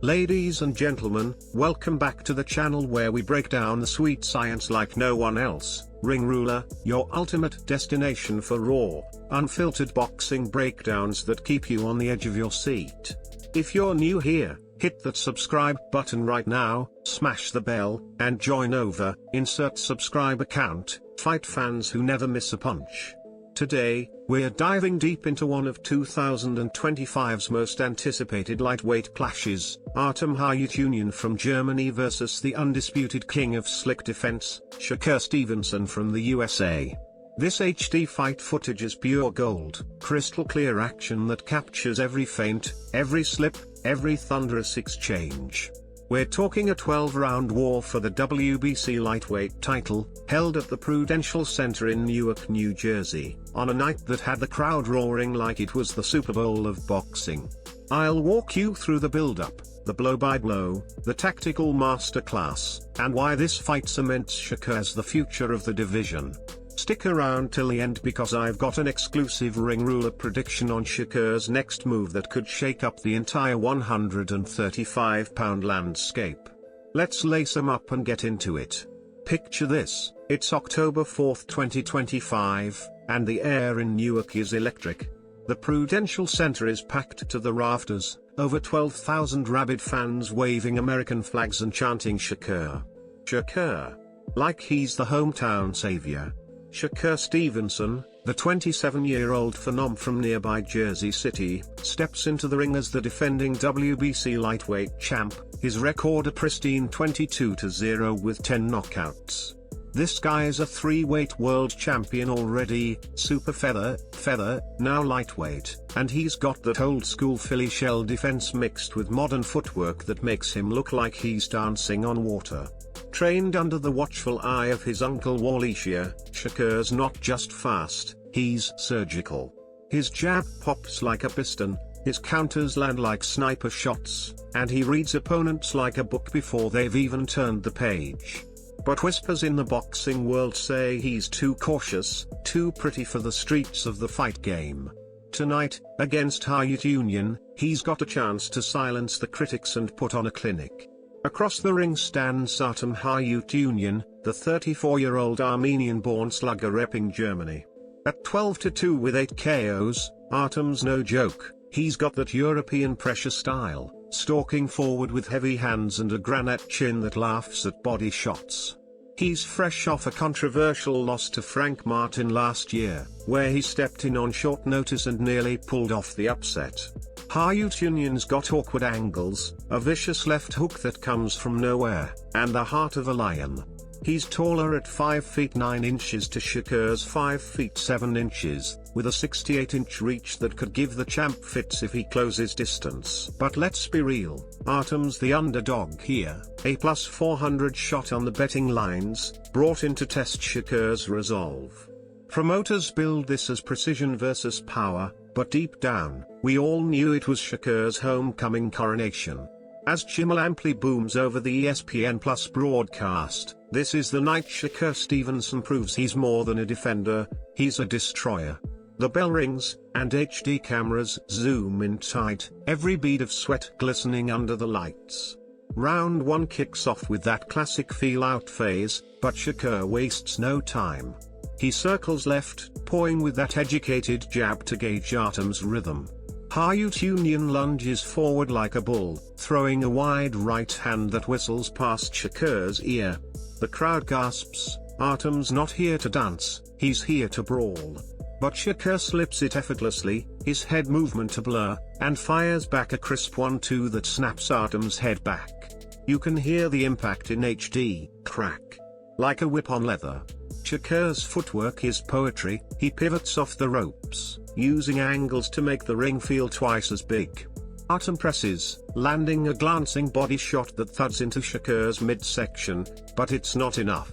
Ladies and gentlemen, welcome back to the channel where we break down the sweet science like no one else. Ring Ruler, your ultimate destination for raw, unfiltered boxing breakdowns that keep you on the edge of your seat. If you're new here, hit that subscribe button right now, smash the bell, and join over, insert subscribe account, fight fans who never miss a punch. Today, we're diving deep into one of 2025's most anticipated lightweight clashes, Artem Harutyunyan from Germany versus the undisputed king of slick defense, Shakur Stevenson from the USA. This HD fight footage is pure gold, crystal clear action that captures every feint, every slip, every thunderous exchange. We're talking a 12-round war for the WBC lightweight title, held at the Prudential Center in Newark, New Jersey, on a night that had the crowd roaring like it was the Super Bowl of boxing. I'll walk you through the build-up, the blow-by-blow, the tactical masterclass, and why this fight cements Shakur as the future of the division. Stick around till the end because I've got an exclusive Ring Ruler prediction on Shakur's next move that could shake up the entire 135-pound landscape. Let's lace 'em up and get into it. Picture this, it's October 4th 2025, and the air in Newark is electric. The Prudential Center is packed to the rafters, over 12,000 rabid fans waving American flags and chanting Shakur. Shakur. Like he's the hometown savior. Shakur Stevenson, the 27-year-old phenom from nearby Jersey City, steps into the ring as the defending WBC lightweight champ, his record a pristine 22-0 with 10 knockouts. This guy's a three-weight world champion already, super feather, now lightweight, and he's got that old-school Philly shell defense mixed with modern footwork that makes him look like he's dancing on water. Trained under the watchful eye of his uncle Wallachia, Shakur's not just fast, he's surgical. His jab pops like a piston, his counters land like sniper shots, and he reads opponents like a book before they've even turned the page. But whispers in the boxing world say he's too cautious, too pretty for the streets of the fight game. Tonight, against Harutyunyan, he's got a chance to silence the critics and put on a clinic. Across the ring stands Artem Harutyunyan, the 34-year-old Armenian-born slugger repping Germany. At 12-2 with 8 KOs, Artem's no joke. He's got that European pressure style, stalking forward with heavy hands and a granite chin that laughs at body shots. He's fresh off a controversial loss to Frank Martin last year, where he stepped in on short notice and nearly pulled off the upset. Harutyunyan's got awkward angles, a vicious left hook that comes from nowhere, and the heart of a lion. He's taller at 5 feet 9 inches to Shakur's 5 feet 7 inches, with a 68-inch reach that could give the champ fits if he closes distance. But let's be real, Artem's the underdog here, a plus 400 shot on the betting lines, brought in to test Shakur's resolve. Promoters build this as precision versus power, but deep down, we all knew it was Shakur's homecoming coronation. As Chimmel amply booms over the ESPN Plus broadcast, this is the night Shakur Stevenson proves he's more than a defender, he's a destroyer. The bell rings, and HD cameras zoom in tight, every bead of sweat glistening under the lights. Round 1 kicks off with that classic feel-out phase, but Shakur wastes no time. He circles left, pawing with that educated jab to gauge Artem's rhythm. Harutyunyan lunges forward like a bull, throwing a wide right hand that whistles past Shakur's ear. The crowd gasps, Artem's not here to dance, he's here to brawl. But Shakur slips it effortlessly, his head movement a blur, and fires back a crisp 1-2 that snaps Artem's head back. You can hear the impact in HD, crack. Like a whip on leather. Shakur's footwork is poetry, he pivots off the ropes, using angles to make the ring feel twice as big. Artem presses, landing a glancing body shot that thuds into Shakur's midsection, but it's not enough.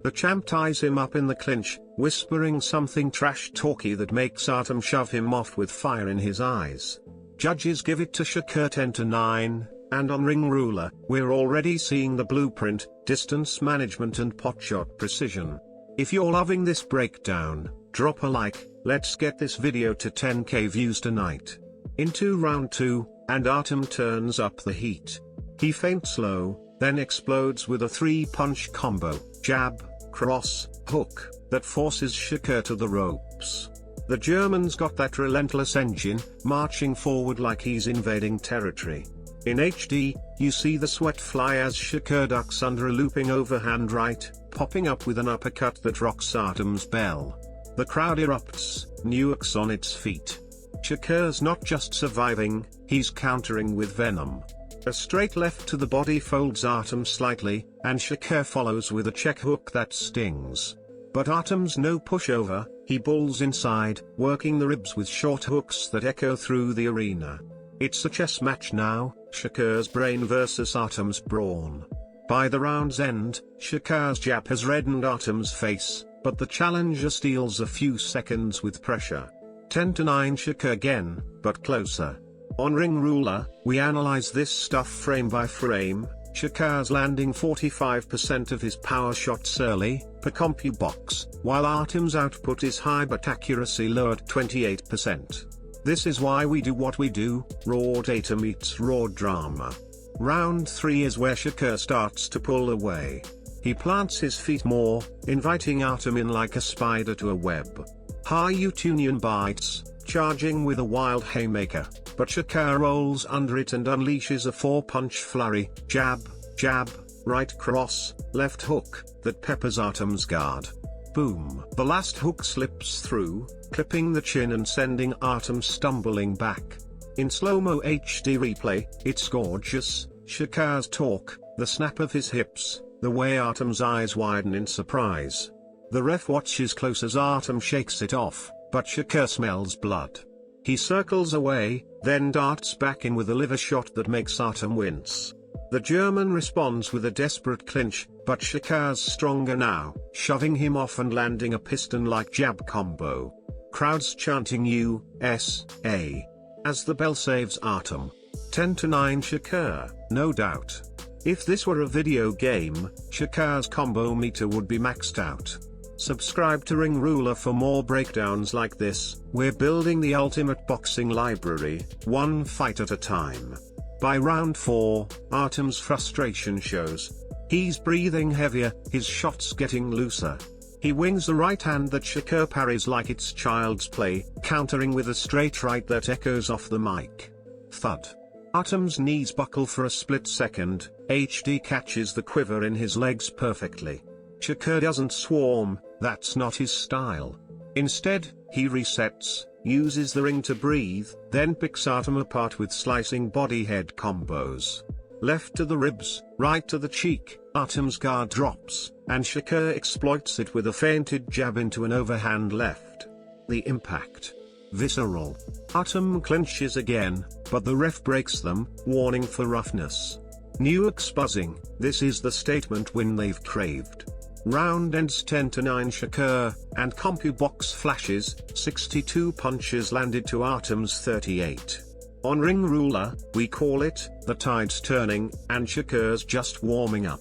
The champ ties him up in the clinch, whispering something trash-talky that makes Artem shove him off with fire in his eyes. Judges give it to Shakur 10-9, and on Ring Ruler, we're already seeing the blueprint, distance management and potshot precision. If you're loving this breakdown, drop a like, let's get this video to 10k views tonight. Into round 2, and Artem turns up the heat. He feints low, then explodes with a 3-punch combo, jab, cross, hook, that forces Shakur to the ropes. The German's got that relentless engine, marching forward like he's invading territory. In HD, you see the sweat fly as Shakur ducks under a looping overhand right, popping up with an uppercut that rocks Artem's bell. The crowd erupts, Newark's on its feet. Shakur's not just surviving, he's countering with venom. A straight left to the body folds Artem slightly, and Shakur follows with a check hook that stings. But Artem's no pushover, he bulls inside, working the ribs with short hooks that echo through the arena. It's a chess match now, Shakur's brain versus Artem's brawn. By the round's end, Shakur's jab has reddened Artem's face, but the challenger steals a few seconds with pressure. 10-9 Shakur again, but closer. On Ring Ruler, we analyze this stuff frame by frame. Shakur's landing 45% of his power shots early, per CompuBox, while Artem's output is high but accuracy low at 28%. This is why we do what we do, raw data meets raw drama. Round 3 is where Shakur starts to pull away. He plants his feet more, inviting Artem in like a spider to a web. Harutyunyan bites, charging with a wild haymaker, but Shakur rolls under it and unleashes a 4-punch flurry, jab, jab, right cross, left hook, that peppers Artem's guard. Boom! The last hook slips through, clipping the chin and sending Artem stumbling back. In slow-mo HD replay, it's gorgeous. Shakur's talk, the snap of his hips, the way Artem's eyes widen in surprise. The ref watches close as Artem shakes it off, but Shakur smells blood. He circles away, then darts back in with a liver shot that makes Artem wince. The German responds with a desperate clinch, but Shakur's stronger now, shoving him off and landing a piston-like jab combo. Crowds chanting USA as the bell saves Artem. 10-9 Shakur, no doubt. If this were a video game, Shakur's combo meter would be maxed out. Subscribe to Ring Ruler for more breakdowns like this. We're building the ultimate boxing library, one fight at a time. By round 4, Artem's frustration shows. He's breathing heavier, his shots getting looser. He wings the right hand that Shakur parries like it's child's play, countering with a straight right that echoes off the mic. Thud. Artem's knees buckle for a split second. HD catches the quiver in his legs perfectly. Shakur doesn't swarm, that's not his style. Instead, he resets, uses the ring to breathe, then picks Artem apart with slicing body-head combos. Left to the ribs, right to the cheek, Artem's guard drops, and Shakur exploits it with a feinted jab into an overhand left. The impact. Visceral. Artem clinches again, but the ref breaks them, warning for roughness. Newark's buzzing, this is the statement win they've craved. Round ends 10-9 Shakur, and CompuBox flashes, 62 punches landed to Artem's 38. On Ring Ruler, we call it, the tide's turning, and Shakur's just warming up.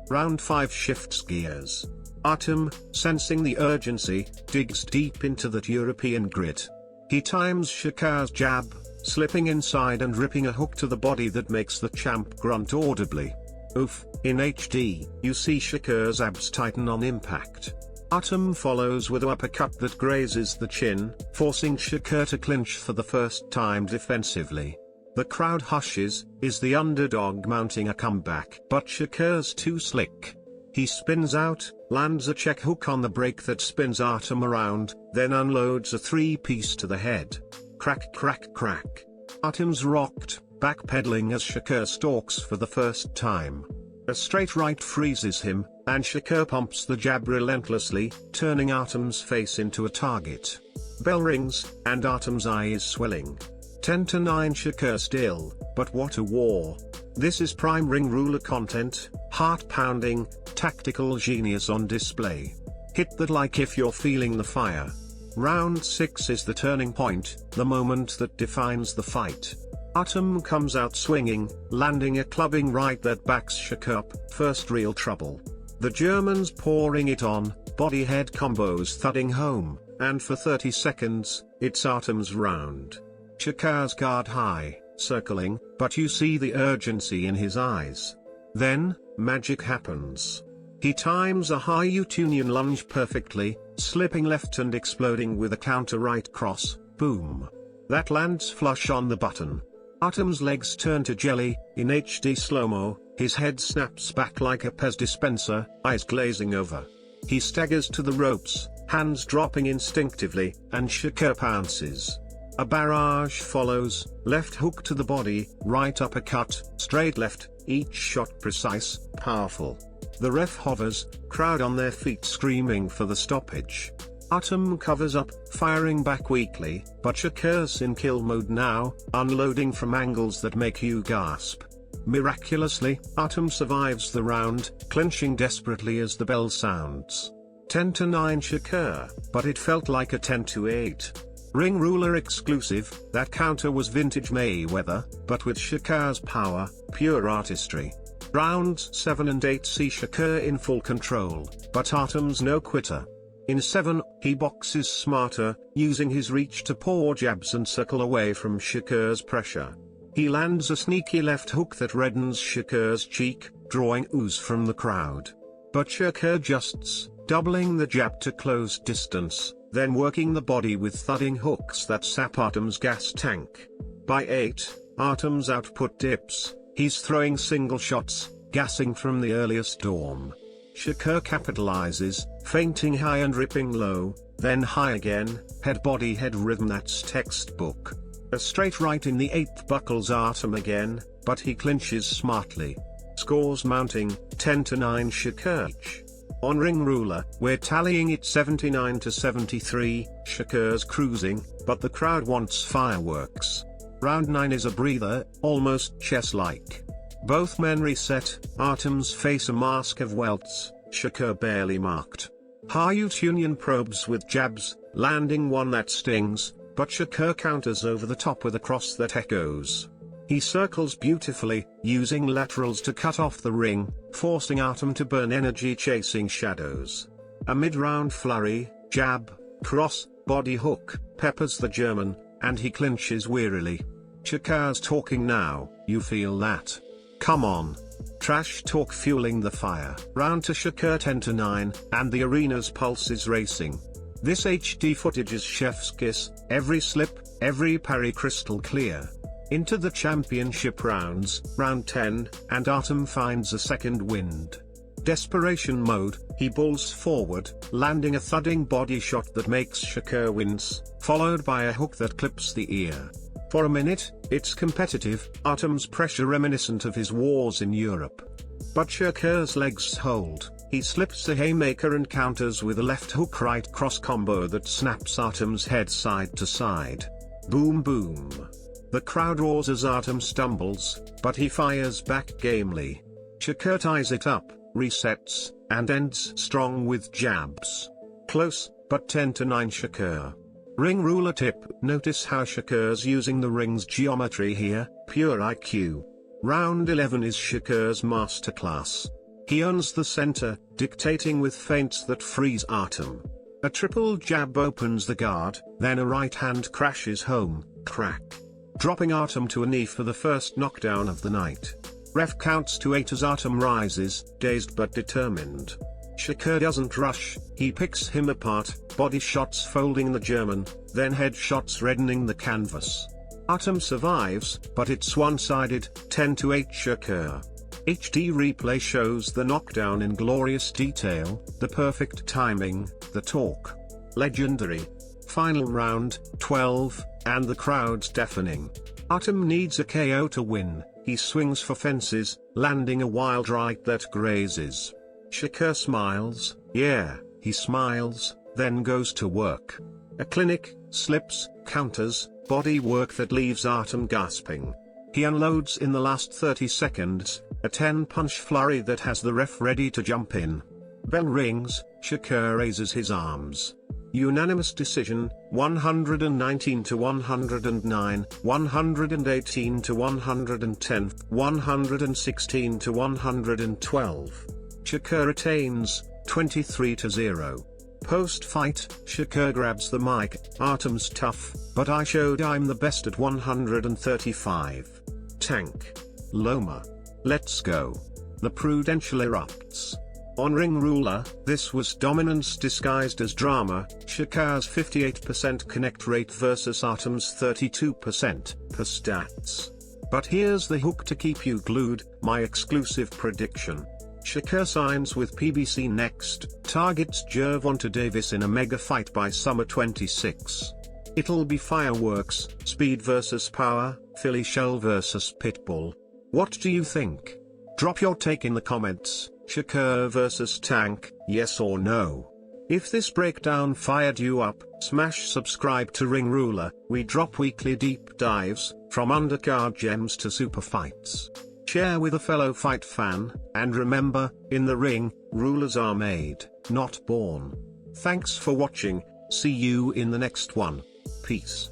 Round 5 shifts gears. Artem, sensing the urgency, digs deep into that European grit. He times Shakur's jab, slipping inside and ripping a hook to the body that makes the champ grunt audibly. Oof. In HD, you see Shakur's abs tighten on impact. Artem follows with an uppercut that grazes the chin, forcing Shakur to clinch for the first time defensively. The crowd hushes, is the underdog mounting a comeback? But Shakur's too slick. He spins out, lands a check hook on the break that spins Artem around, then unloads a 3-piece to the head. Crack crack crack. Artem's rocked, backpedaling as Shakur stalks for the first time. A straight right freezes him, and Shakur pumps the jab relentlessly, turning Artem's face into a target. Bell rings, and Artem's eye is swelling. 10-9 Shakur still, but what a war. This is prime Ring Ruler content, heart-pounding, tactical genius on display. Hit that like if you're feeling the fire. Round 6 is the turning point, the moment that defines the fight. Artem comes out swinging, landing a clubbing right that backs Shakur up, first real trouble. The German's pouring it on, body-head combos thudding home, and for 30 seconds, it's Artem's round. Shakur's guard high, circling, but you see the urgency in his eyes. Then, magic happens. He times a Harutyunyan lunge perfectly, slipping left and exploding with a counter right cross, boom. That lands flush on the button. Artem's legs turn to jelly, in HD slow-mo, his head snaps back like a Pez dispenser, eyes glazing over. He staggers to the ropes, hands dropping instinctively, and Shakur pounces. A barrage follows, left hook to the body, right uppercut, straight left, each shot precise, powerful. The ref hovers, crowd on their feet screaming for the stoppage. Artem covers up, firing back weakly, but Shakur's in kill mode now, unloading from angles that make you gasp. Miraculously, Artem survives the round, clinching desperately as the bell sounds. 10-9 Shakur, but it felt like a 10-8. Ring Ruler exclusive, that counter was vintage Mayweather, but with Shakur's power, pure artistry. Rounds 7 and 8 see Shakur in full control, but Artem's no quitter. In 7, he boxes smarter, using his reach to pour jabs and circle away from Shakur's pressure. He lands a sneaky left hook that reddens Shakur's cheek, drawing ooze from the crowd. But Shakur adjusts, doubling the jab to close distance, then working the body with thudding hooks that sap Artem's gas tank. By 8, Artem's output dips, he's throwing single shots, gassing from the earliest dawn. Shakur capitalizes, feinting high and ripping low, then high again, head-body head rhythm that's textbook. A straight right in the 8th buckles Artem again, but he clinches smartly. Scores mounting, 10-9 Shakur. On Ring Ruler, we're tallying it 79-73, Shakur's cruising, but the crowd wants fireworks. Round 9 is a breather, almost chess-like. Both men reset, Artem's face a mask of welts, Shakur barely marked. Harutyunyan probes with jabs, landing one that stings, but Shakur counters over the top with a cross that echoes. He circles beautifully, using laterals to cut off the ring, forcing Artem to burn energy chasing shadows. A mid-round flurry, jab, cross, body hook, peppers the German, and he clinches wearily. Shakur's talking now, you feel that? Come on. Trash talk fueling the fire. Round to Shakur 10-9, and the arena's pulse is racing. This HD footage is chef's kiss, every slip, every parry crystal clear. Into the championship rounds, round 10, and Artem finds a second wind. Desperation mode, he bulls forward, landing a thudding body shot that makes Shakur wince, followed by a hook that clips the ear. For a minute, it's competitive, Artem's pressure reminiscent of his wars in Europe. But Shakur's legs hold, he slips a haymaker and counters with a left hook right cross combo that snaps Artem's head side to side. Boom boom. The crowd roars as Artem stumbles, but he fires back gamely. Shakur ties it up, resets, and ends strong with jabs. Close, but 10-9 Shakur. Ring Ruler tip, notice how Shakur's using the ring's geometry here, pure IQ. Round 11 is Shakur's masterclass. He owns the center, dictating with feints that freeze Artem. A triple jab opens the guard, then a right hand crashes home, crack. Dropping Artem to a knee for the first knockdown of the night. Ref counts to 8 as Artem rises, dazed but determined. Shakur doesn't rush, he picks him apart, body shots folding the German, then head shots reddening the canvas. Artem survives, but it's one-sided, 10-8 Shakur. HD replay shows the knockdown in glorious detail, the perfect timing, the talk. Legendary. Final round, 12, and the crowd's deafening. Artem needs a KO to win, he swings for fences, landing a wild right that grazes. Shakur smiles, yeah, he smiles, then goes to work. A clinic, slips, counters, body work that leaves Artem gasping. He unloads in the last 30 seconds, a 10-punch flurry that has the ref ready to jump in. Bell rings, Shakur raises his arms. Unanimous decision, 119-109, 118-110, 116-112. Shakur retains, 23-0. Post-fight, Shakur grabs the mic, Artem's tough, but I showed I'm the best at 135. Tank. Loma. Let's go. The Prudential erupts. On Ring Ruler, this was dominance disguised as drama, Shakur's 58% connect rate versus Artem's 32%, per stats. But here's the hook to keep you glued, my exclusive prediction. Shakur signs with PBC next, targets Gervonta Davis in a mega fight by summer 26. It'll be fireworks, speed versus power, Philly shell versus Pitbull. What do you think? Drop your take in the comments, Shakur versus Tank, yes or no? If this breakdown fired you up, smash subscribe to Ring Ruler. We drop weekly deep dives, from undercard gems to super fights. Share with a fellow fight fan, and remember, in the ring, rulers are made, not born. Thanks for watching, see you in the next one. Peace.